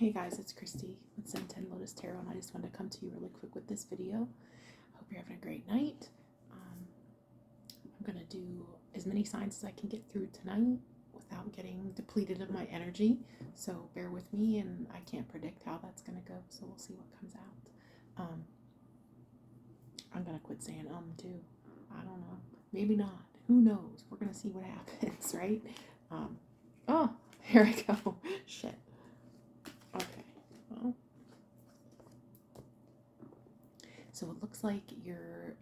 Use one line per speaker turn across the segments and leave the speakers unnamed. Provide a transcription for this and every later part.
Hey guys, it's Christy with Zen 10 Lotus Tarot, and I just wanted to come to you really quick with this video. I hope you're having a great night. I'm going to do as many signs as I can get through tonight without getting depleted of my energy, so bear with me, and I can't predict how that's going to go, so we'll see what comes out. I'm going to quit saying too. I don't know. Maybe not. Who knows? We're going to see what happens, right? Oh, here I go. Shit. Okay, well, so it looks like you're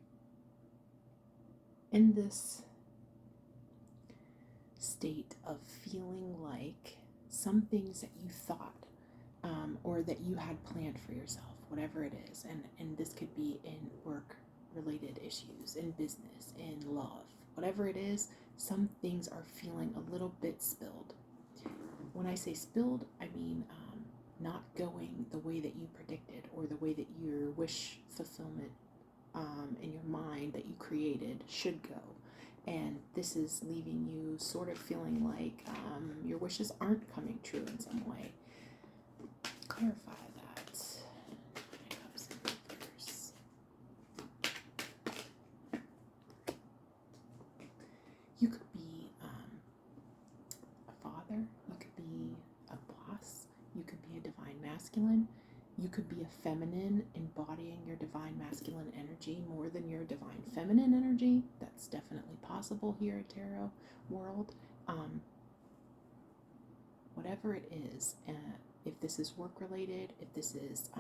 in this state of feeling like some things that you thought or that you had planned for yourself, whatever it is, and this could be in work related issues, in business, in love, whatever it is, some things are feeling a little bit spilled. When I say spilled, I mean not going the way that you predicted or the way that your wish fulfillment in your mind that you created should go. And this is leaving you sort of feeling like your wishes aren't coming true in some way. Clarify that. Cups and Reverse. You could be a father, you could be a boss, you could be a divine masculine, you could be a feminine embodying your divine masculine energy more than your divine feminine energy. That's definitely possible here at Tarot World. Whatever it is, if this is work related, if this is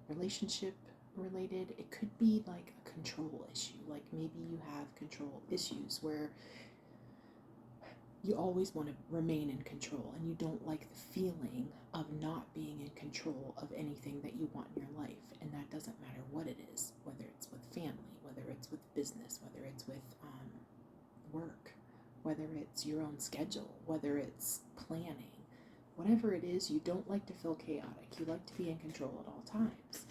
relationship related, it could be like a control issue. Like maybe you have control issues where you always want to remain in control and you don't like the feeling of not being in control of anything that you want in your life. And that doesn't matter what it is, whether it's with family, whether it's with business, whether it's with work, whether it's your own schedule, whether it's planning. Whatever it is, you don't like to feel chaotic. You like to be in control at all times.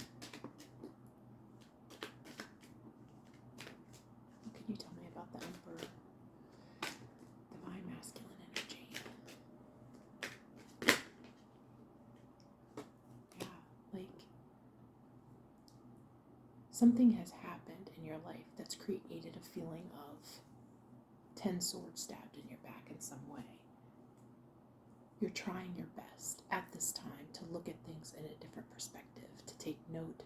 What can you tell me about the Emperor? Divine masculine energy. Yeah, like something has happened in your life that's created a feeling of 10 swords stabbed in your back in some way. You're trying your best at this time to look at things in a different perspective, to take note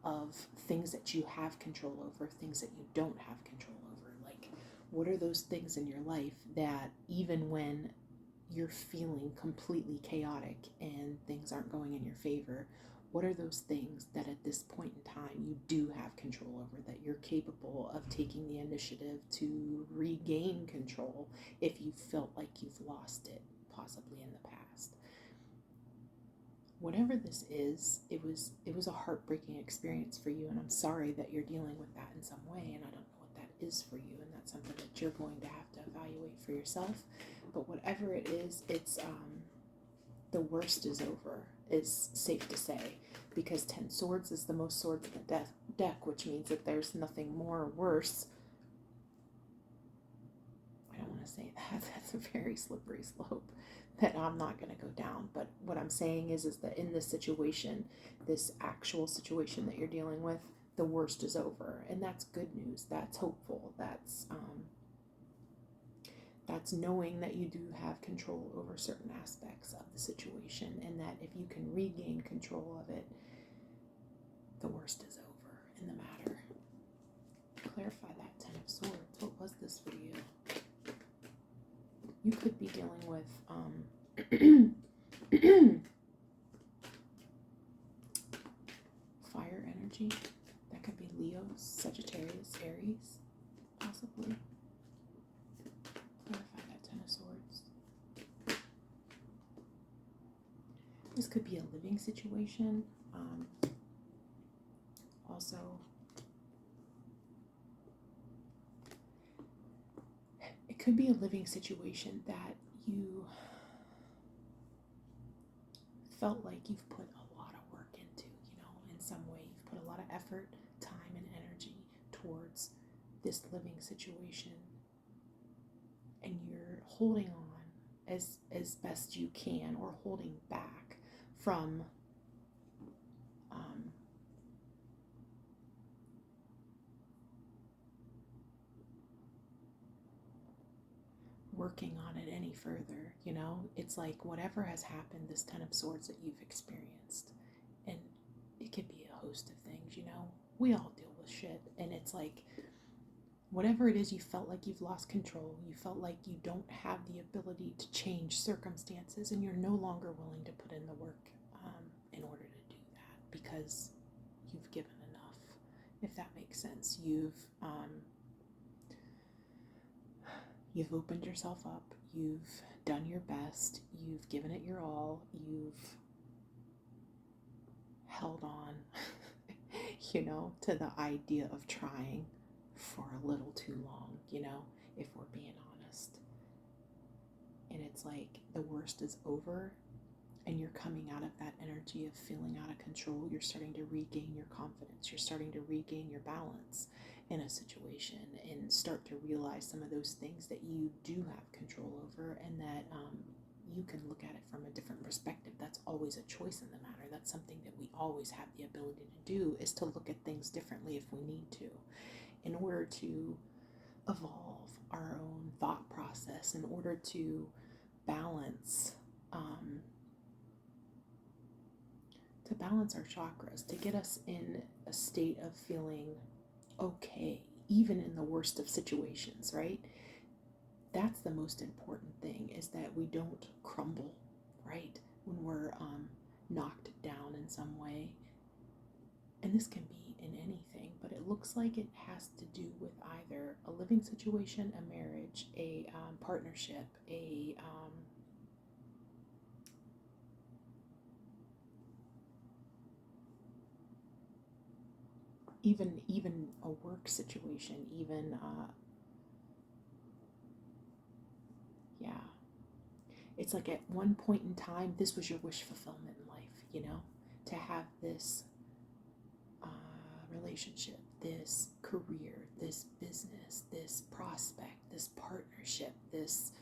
of things that you have control over, things that you don't have control over. Like, what are those things in your life that even when you're feeling completely chaotic and things aren't going in your favor, what are those things that at this point in time you do have control over, that you're capable of taking the initiative to regain control if you felt like you've lost it, possibly in the past? Whatever this is, it was a heartbreaking experience for you, and I'm sorry that you're dealing with that in some way, and I don't know what that is for you, and that's something that you're going to have to evaluate for yourself. But whatever it is, it's the worst is over, is safe to say, because 10 swords is the most swords in the deck, which means that there's nothing more worse. I don't want to say that. That's a very slippery slope that I'm not going to go down. But what I'm saying is that in this situation, this actual situation that you're dealing with, the worst is over. And that's good news. That's hopeful. That's knowing that you do have control over certain aspects of the situation, and that if you can regain control of it, the worst is over in the matter. Clarify that 10 of Swords. What was this for you? You could be dealing with fire energy. That could be Leo, Sagittarius, Aries, possibly. Clarify that 10 of Swords. This could be a living situation. Also, it could be a living situation that you felt like you've put a lot of work into, in some way. You've put a lot of effort, time, and energy towards this living situation, and you're holding on as best you can, or holding back from working on it any further. It's like whatever has happened, this Ten of Swords that you've experienced, and it could be a host of things. We all deal with shit, and it's like whatever it is, you felt like you've lost control, you felt like you don't have the ability to change circumstances, and you're no longer willing to put in the work in order to do that because you've given enough, if that makes sense. You've opened yourself up, you've done your best, you've given it your all, you've held on, to the idea of trying for a little too long, if we're being honest. And it's like the worst is over, and you're coming out of that energy of feeling out of control. You're starting to regain your confidence. You're starting to regain your balance in a situation and start to realize some of those things that you do have control over, and that you can look at it from a different perspective. That's always a choice in the matter. That's something that we always have the ability to do, is to look at things differently if we need to, in order to evolve our own thought process, in order to balance our chakras, to get us in a state of feeling okay, even in the worst of situations, right? That's the most important thing, is that we don't crumble, right? When we're knocked down in some way. And this can be in anything, but it looks like it has to do with either a living situation, a marriage, a partnership, even a work situation, even it's like at one point in time, this was your wish fulfillment in life, to have this relationship, this career, this business, this prospect, this partnership, this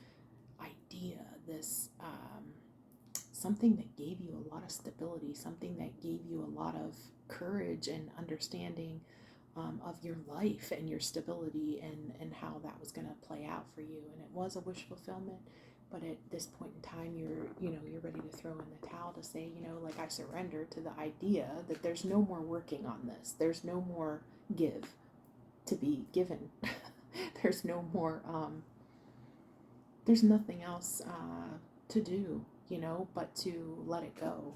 idea, this something that gave you a lot of stability, something that gave you a lot of courage and understanding of your life and your stability, and how that was going to play out for you. And it was a wish fulfillment, but at this point in time, you're ready to throw in the towel, to say, like, I surrender to the idea that there's no more working on this. There's no more give to be given. There's no more, there's nothing else to do, but to let it go.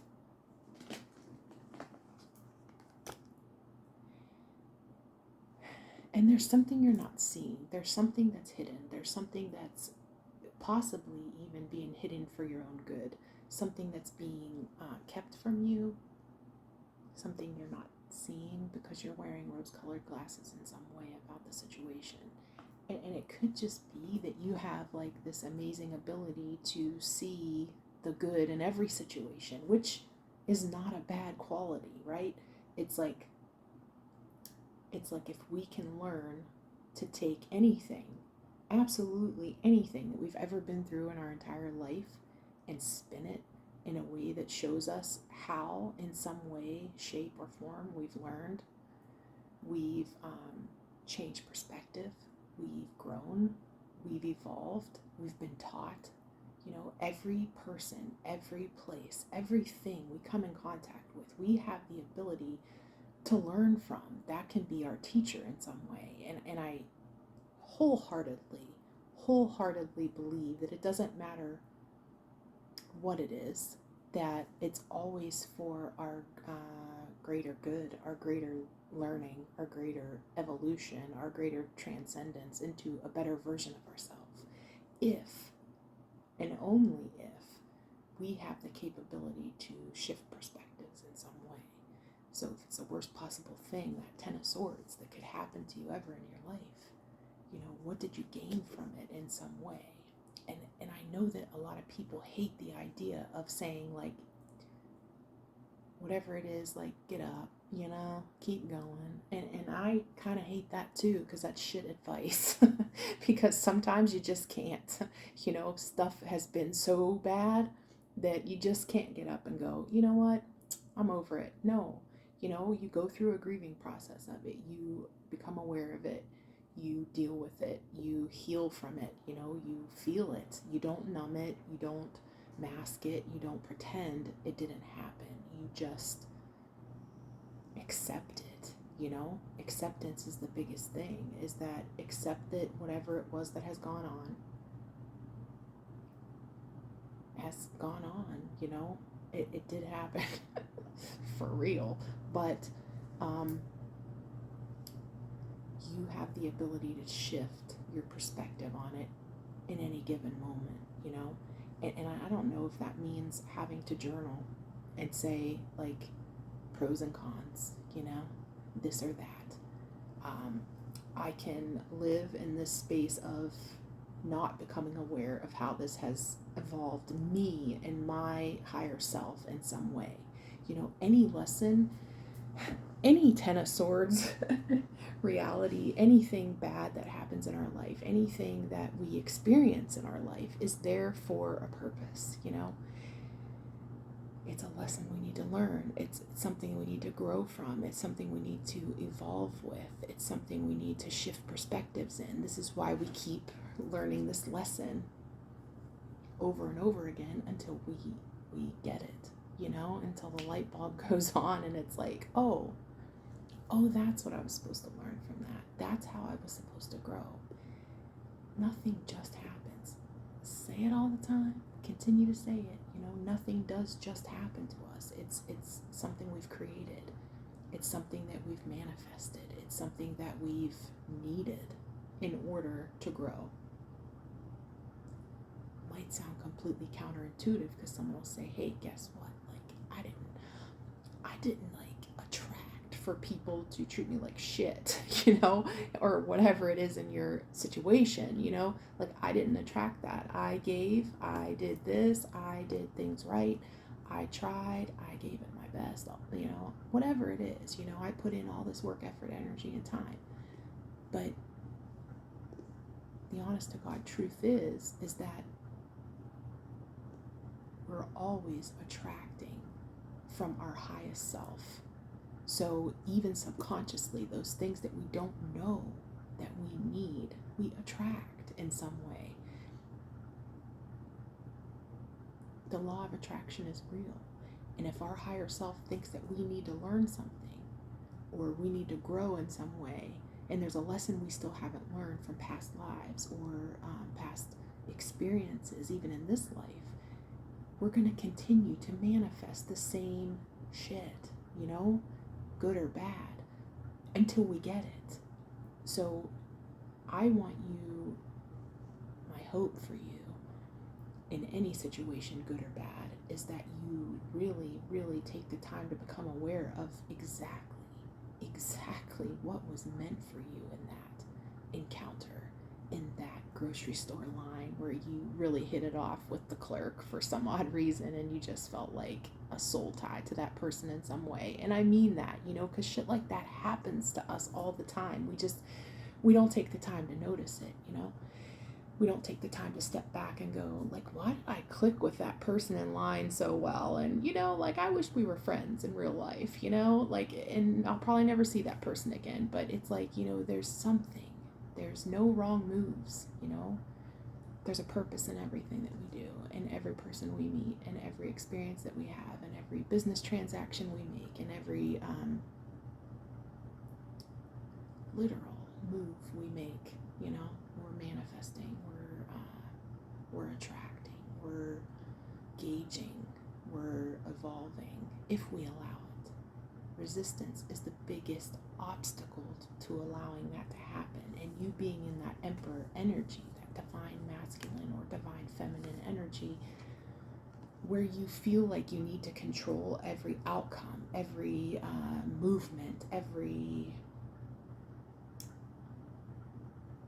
And there's something you're not seeing. There's something that's hidden. There's something that's possibly even being hidden for your own good. Something that's being kept from you. Something you're not seeing because you're wearing rose-colored glasses in some way about the situation. And it could just be that you have like this amazing ability to see the good in every situation, which is not a bad quality, right? It's like if we can learn to take anything, absolutely anything that we've ever been through in our entire life, and spin it in a way that shows us how, in some way, shape, or form, we've learned, we've changed perspective, we've grown, we've evolved, we've been taught. Every person, every place, everything we come in contact with, we have the ability to learn from. That can be our teacher in some way. And I wholeheartedly believe that it doesn't matter what it is, that it's always for our greater good, our greater learning, our greater evolution, our greater transcendence into a better version of ourselves. If, and only if, we have the capability to shift perspectives in some way. So if it's the worst possible thing, that Ten of Swords, that could happen to you ever in your life, what did you gain from it in some way? And I know that a lot of people hate the idea of saying, like, whatever it is, like, get up, keep going. And I kind of hate that too, because that's shit advice. Because sometimes you just can't, stuff has been so bad that you just can't get up and go, you know what, I'm over it. No, you go through a grieving process of it. You become aware of it. You deal with it. You heal from it. You feel it. You don't numb it. You don't mask it. You don't pretend it didn't happen. You just accept it. Acceptance is the biggest thing, is that accept that whatever it was that has gone on has gone on. It did happen for real, but you have the ability to shift your perspective on it in any given moment. And I don't know if that means having to journal and say, like, pros and cons, this or that. I can live in this space of not becoming aware of how this has evolved me and my higher self in some way. Any lesson, any Ten of Swords reality, anything bad that happens in our life, anything that we experience in our life is there for a purpose. It's a lesson we need to learn. It's something we need to grow from. It's something we need to evolve with. It's something we need to shift perspectives in. This is why we keep learning this lesson over and over again until we get it, until the light bulb goes on and it's like, oh, that's what I was supposed to learn from that. That's how I was supposed to grow. Nothing just happens. Say it all the time. Continue to say it. Nothing does just happen to us. It's something we've created. It's something that we've manifested. It's something that we've needed in order to grow. Might sound completely counterintuitive because someone will say, hey, guess what? Like, I didn't like attract for people to treat me like shit, or whatever it is in your situation, like I didn't attract that. I did this, I did things right, I tried, I gave it my best, whatever it is, I put in all this work, effort, energy, and time. But the honest to God truth is that we're always attracting from our highest self. So even subconsciously, those things that we don't know that we need, we attract in some way. The law of attraction is real. And if our higher self thinks that we need to learn something, or we need to grow in some way, and there's a lesson we still haven't learned from past lives or past experiences, even in this life, we're going to continue to manifest the same shit, good or bad, until we get it. So I want you, my hope for you in any situation, good or bad, is that you really, really take the time to become aware of exactly what was meant for you in that encounter, in that grocery store line where you really hit it off with the clerk for some odd reason and you just felt like a soul tie to that person in some way. And I mean that, because shit like that happens to us all the time. We don't take the time to notice it, We don't take the time to step back and go, like, why did I click with that person in line so well? And, I wish we were friends in real life, and I'll probably never see that person again. But it's like, there's something. There's no wrong moves, There's a purpose in everything that we do, and every person we meet, and every experience that we have, and every business transaction we make, and every literal move we make, We're manifesting, we're attracting, we're gauging, we're evolving, if we allow it. Resistance is the biggest obstacle to allowing that to happen, and you being in that emperor energy, that divine masculine or divine feminine energy, where you feel like you need to control every outcome, every movement, every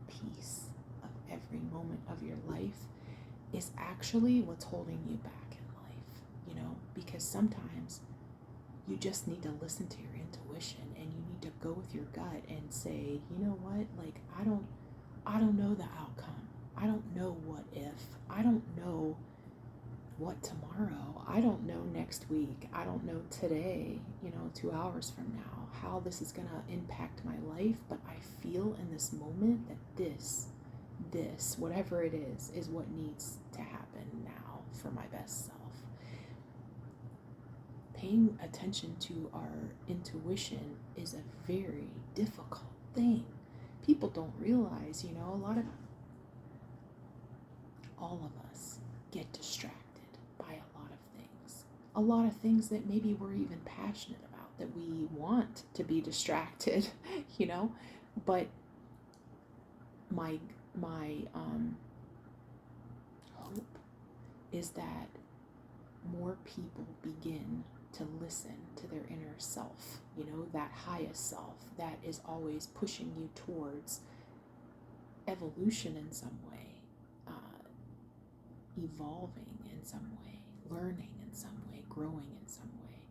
piece of every moment of your life, is actually what's holding you back in life, because sometimes you just need to listen to your intuition, and you need to go with your gut and say, you know what, like, I don't know the outcome. I don't know what if. I don't know what tomorrow. I don't know next week. I don't know today, 2 hours from now, how this is going to impact my life. But I feel in this moment that this, whatever it is what needs to happen now for my best self. Paying attention to our intuition is a very difficult thing. People don't realize, all of us get distracted by a lot of things that maybe we're even passionate about, that we want to be distracted, but my hope is that more people begin to listen to their inner self, that highest self that is always pushing you towards evolution in some way, evolving in some way, learning in some way, growing in some way,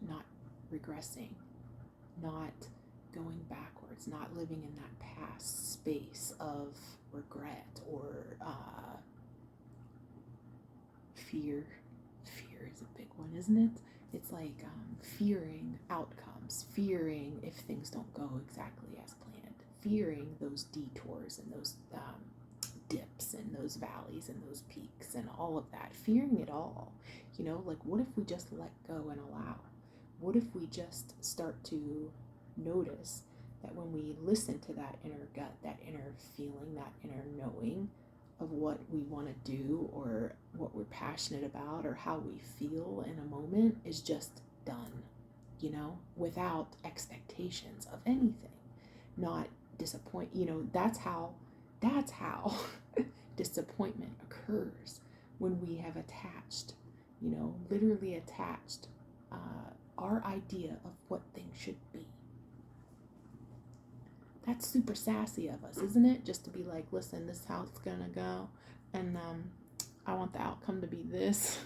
not regressing, not going backwards, not living in that past space of regret or fear. Fear is a big one, isn't it? It's like fearing outcomes, fearing if things don't go exactly as planned, fearing those detours and those dips and those valleys and those peaks and all of that, fearing it all. Like, what if we just let go and allow? What if we just start to notice that when we listen to that inner gut, that inner feeling, that inner knowing of what we want to do or what we're passionate about or how we feel in a moment is just done, without expectations of anything, not disappoint. That's how disappointment occurs, when we have attached, literally attached our idea of what things should be. That's super sassy of us, isn't it? Just to be like, listen, this is how it's gonna go, and I want the outcome to be this,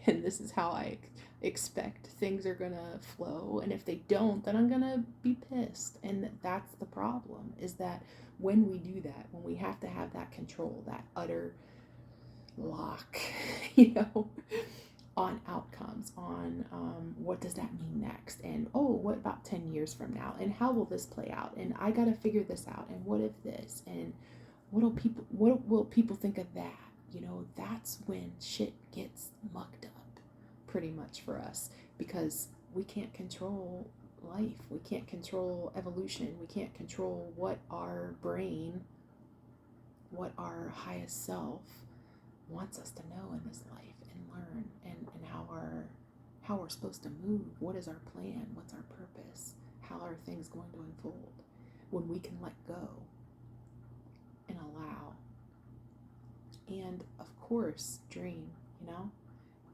and this is how I expect things are gonna flow, and if they don't, then I'm gonna be pissed. And that's the problem, is that when we do that, when we have to have that control, that utter lock, on outcomes, on what does that mean next, and what about 10 years from now, and how will this play out, and I gotta figure this out, and what if this, and what will people think of that? That's when shit gets mucked up, pretty much, for us, because we can't control life, we can't control evolution, we can't control what our brain, what our highest self wants us to know in this life and learn, and how we're supposed to move. What is our plan? What's our purpose? How are things going to unfold when we can let go and allow, and of course dream,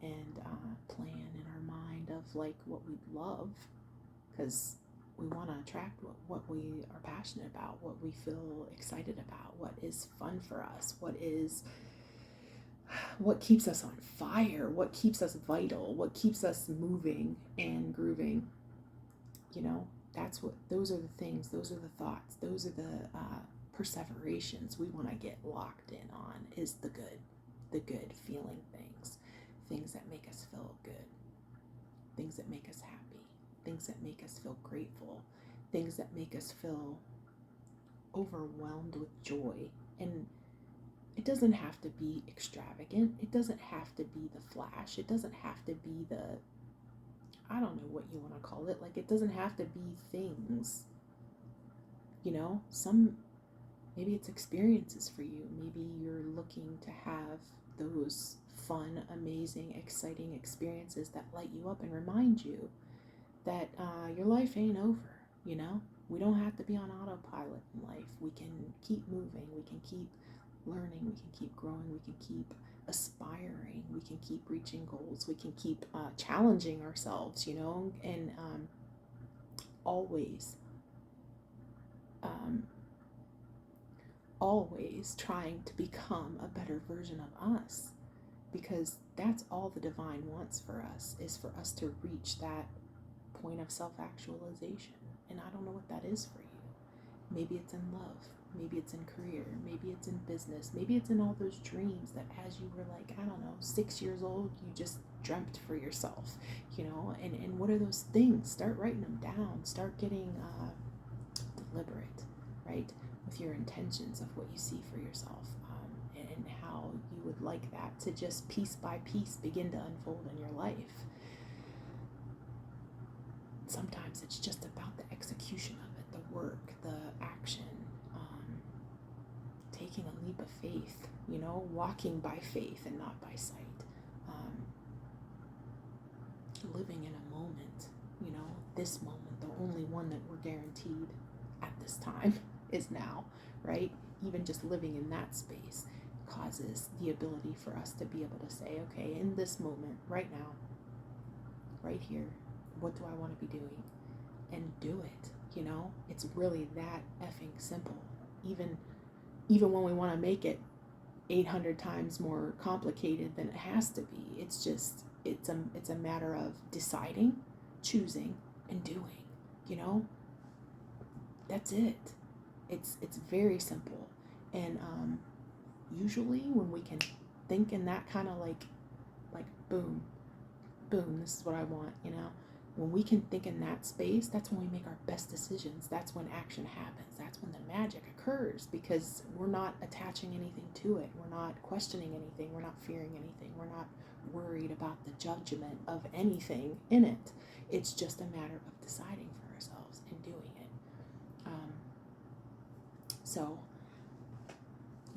and plan in our mind of like what we'd love, because we want to attract what we are passionate about, what we feel excited about, what is fun for us, what keeps us on fire, what keeps us vital, what keeps us moving and grooving. Those are the things, those are the thoughts, those are the perseverations we want to get locked in on, is the good feeling things that make us feel good, things that make us happy, things that make us feel grateful, things that make us feel overwhelmed with joy. And it doesn't have to be extravagant. It doesn't have to be the flash. It doesn't have to be the, I don't know what you want to call it. Like, it doesn't have to be things, maybe it's experiences for you. Maybe you're looking to have those fun, amazing, exciting experiences that light you up and remind you that your life ain't over, We don't have to be on autopilot in life. We can keep moving. We can keep learning. We can keep growing. We can keep aspiring. We can keep reaching goals. We can keep challenging ourselves, and always trying to become a better version of us, because that's all the divine wants for us, is for us to reach that point of self-actualization. And I don't know what that is for you. Maybe it's in love. Maybe it's in career, maybe it's in business, maybe it's in all those dreams that as you were like, I don't know, 6 years old, you just dreamt for yourself, and what are those things? Start writing them down, start getting deliberate, right, with your intentions of what you see for yourself, and how you would like that to just piece by piece begin to unfold in your life. Sometimes it's just about the execution of it, the work, the action, taking a leap of faith, walking by faith and not by sight, living in a moment, this moment, the only one that we're guaranteed at this time is now, right? Even just living in that space causes the ability for us to be able to say, okay, in this moment, right now, right here, what do I want to be doing? And do it, It's really that effing simple. Even when we want to make it 800 times more complicated than it has to be, it's a matter of deciding, choosing, and doing, That's it. It's very simple. And usually when we can think in that kind of like boom, boom, this is what I want, when we can think in that space, that's when we make our best decisions. That's when action happens. That's when the magic occurs, because we're not attaching anything to it. We're not questioning anything. We're not fearing anything. We're not worried about the judgment of anything in it. It's just a matter of deciding for ourselves and doing it. So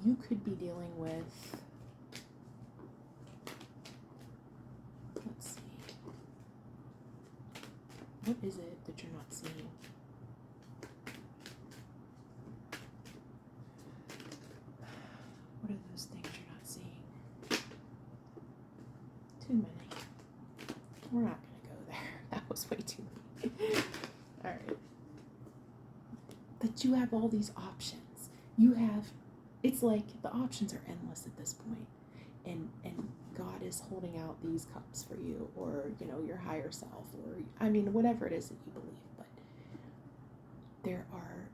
you could be dealing with, let's see, what is it that you're not seeing? What are those things you're not seeing? Too many. We're not going to go there. That was way too many. All right. But you have all these options. It's like the options are endless at this point. And God is holding out these cups for you, or, your higher self, or, whatever it is that you believe. But there are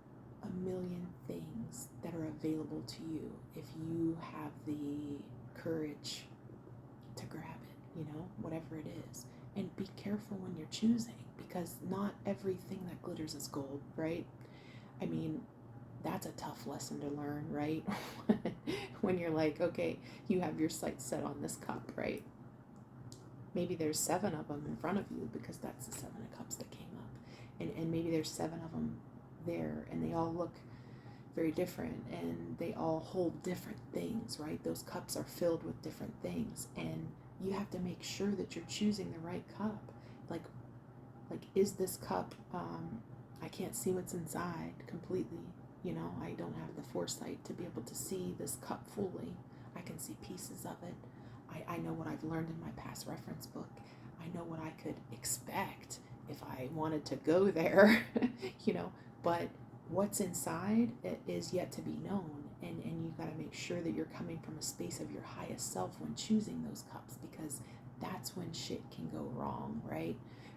a million things that are available to you if you have the courage to grab it, whatever it is. And be careful when you're choosing, because not everything that glitters is gold, right? That's a tough lesson to learn, right? When you're like, okay, you have your sights set on this cup, right? Maybe there's 7 of them in front of you, because that's the 7 of cups that came up. And maybe there's 7 of them there, and they all look very different, and they all hold different things, right? Those cups are filled with different things, and you have to make sure that you're choosing the right cup. Like is this cup, I can't see what's inside completely. I don't have the foresight to be able to see this cup fully. I can see pieces of it. I know what I've learned in my past reference book. I know what I could expect if I wanted to go there, but what's inside is yet to be known. And you've got to make sure that you're coming from a space of your highest self when choosing those cups, because that's when shit can go wrong, right?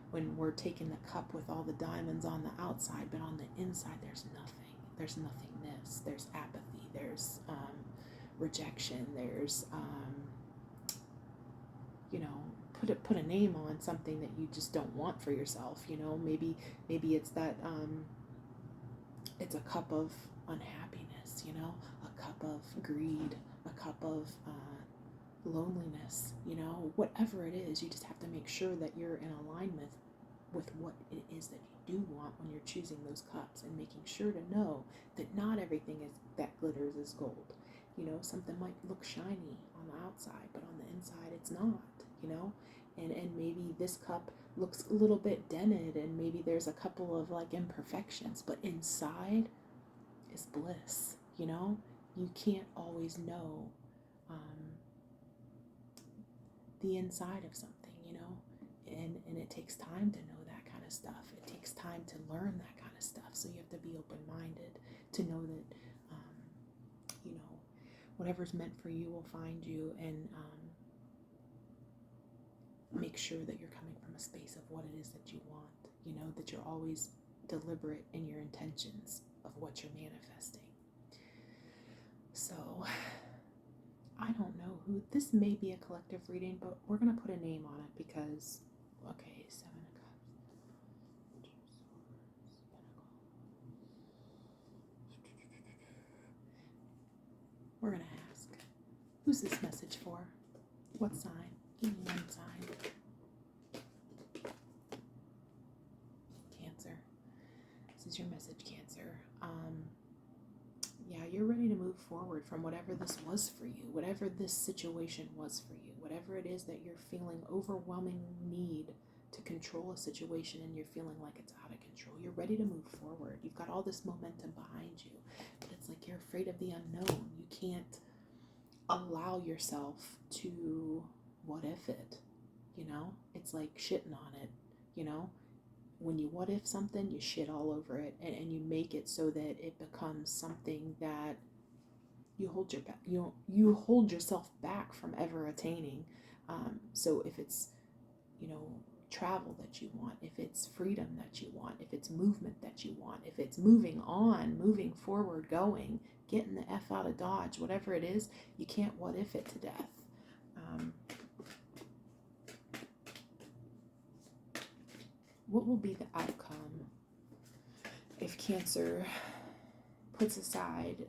When we're taking the cup with all the diamonds on the outside, but on the inside there's nothing. There's nothingness. There's apathy. There's rejection. There's put a name on something that you just don't want for yourself. Maybe it's that it's a cup of unhappiness. A cup of greed. A cup of loneliness. Whatever it is, you just have to make sure that you're in alignment with what it is that you do want when you're choosing those cups, and making sure to know that not everything that glitters is gold. Something might look shiny on the outside, but on the inside it's not, and maybe this cup looks a little bit dented, and maybe there's a couple of imperfections, but inside is bliss. You can't always know the inside of something, and it takes time to know that kind of stuff. It takes time to learn that kind of stuff. So you have to be open-minded to know that, whatever's meant for you will find you, and make sure that you're coming from a space of what it is that you want, that you're always deliberate in your intentions of what you're manifesting. So, I don't know who, this may be a collective reading, but we're going to put a name on it because, okay, Seven of Cups, Two of Swords, Pentacle. We're going to ask, who's this message for? What sign? Give me one sign. Cancer. This is your message, Cancer. Yeah, you're ready to move forward from whatever this was for you, whatever this situation was for you, whatever it is that you're feeling overwhelming need to control a situation and you're feeling like it's out of control. You're ready to move forward. You've got all this momentum behind you, but it's like you're afraid of the unknown. You can't allow yourself to what if it, you know? It's like shitting on it, you know? When you what if something, you shit all over it, and you make it so that it becomes something that you hold yourself back from ever attaining. So if it's, you know, travel that you want, if it's freedom that you want, if it's movement that you want, if it's moving on, moving forward, going, getting the F out of Dodge, whatever it is, you can't what if it to death. What will be the outcome if Cancer puts aside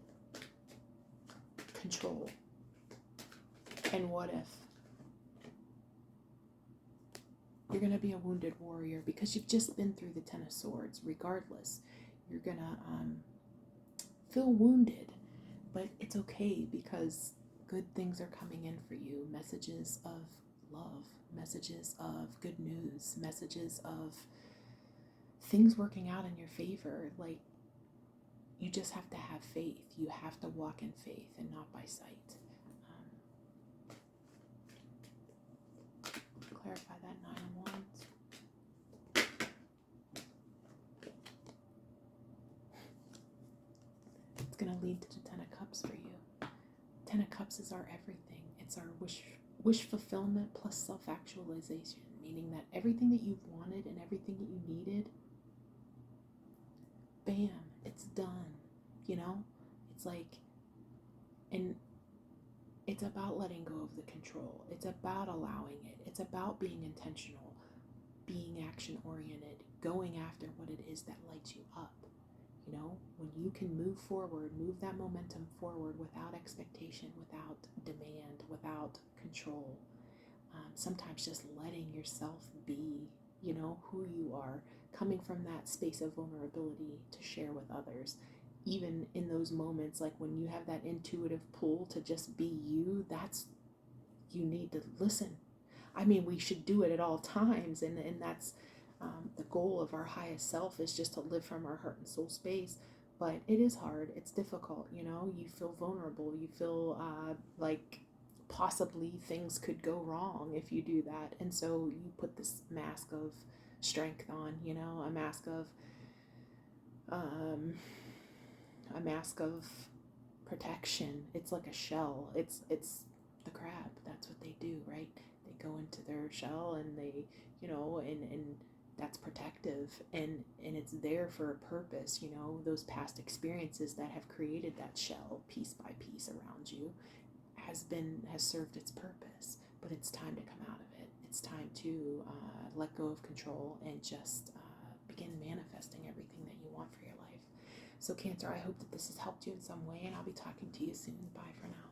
control? And what if you're going to be a wounded warrior because you've just been through the Ten of Swords? Regardless, you're going to feel wounded, but it's okay because good things are coming in for you. Messages of love, messages of good news, messages of things working out in your favor. Like, you just have to have faith. You have to walk in faith and not by sight. Clarify that Nine of Wands. It's going to lead to the Ten of Cups for you. Ten of Cups is our everything. It's our wish fulfillment plus self-actualization, meaning that everything that you've wanted and everything that you needed, bam, it's done. You know, it's like, and it's about letting go of the control. It's about allowing it. It's about being intentional, being action oriented, going after what it is that lights you up. You know, when you can move forward, move that momentum forward without expectation, without demand, without control. Sometimes just letting yourself be, you know, who you are, coming from that space of vulnerability to share with others. Even in those moments, like when you have that intuitive pull to just be you, you need to listen. I mean, we should do it at all times, and that's the goal of our highest self, is just to live from our heart and soul space. But it is hard. It's difficult. You know, you feel vulnerable. You feel like possibly things could go wrong if you do that. And so you put this mask of strength on, you know, a mask of protection. It's like a shell. It's the crab. That's what they do, right? They go into their shell and they, you know, and that's protective, and it's there for a purpose. You know, those past experiences that have created that shell piece by piece around you has served its purpose. But it's time to come out of it. It's time to let go of control and just begin manifesting everything that you want for your life. So Cancer, I hope that this has helped you in some way, and I'll be talking to you soon. Bye for now.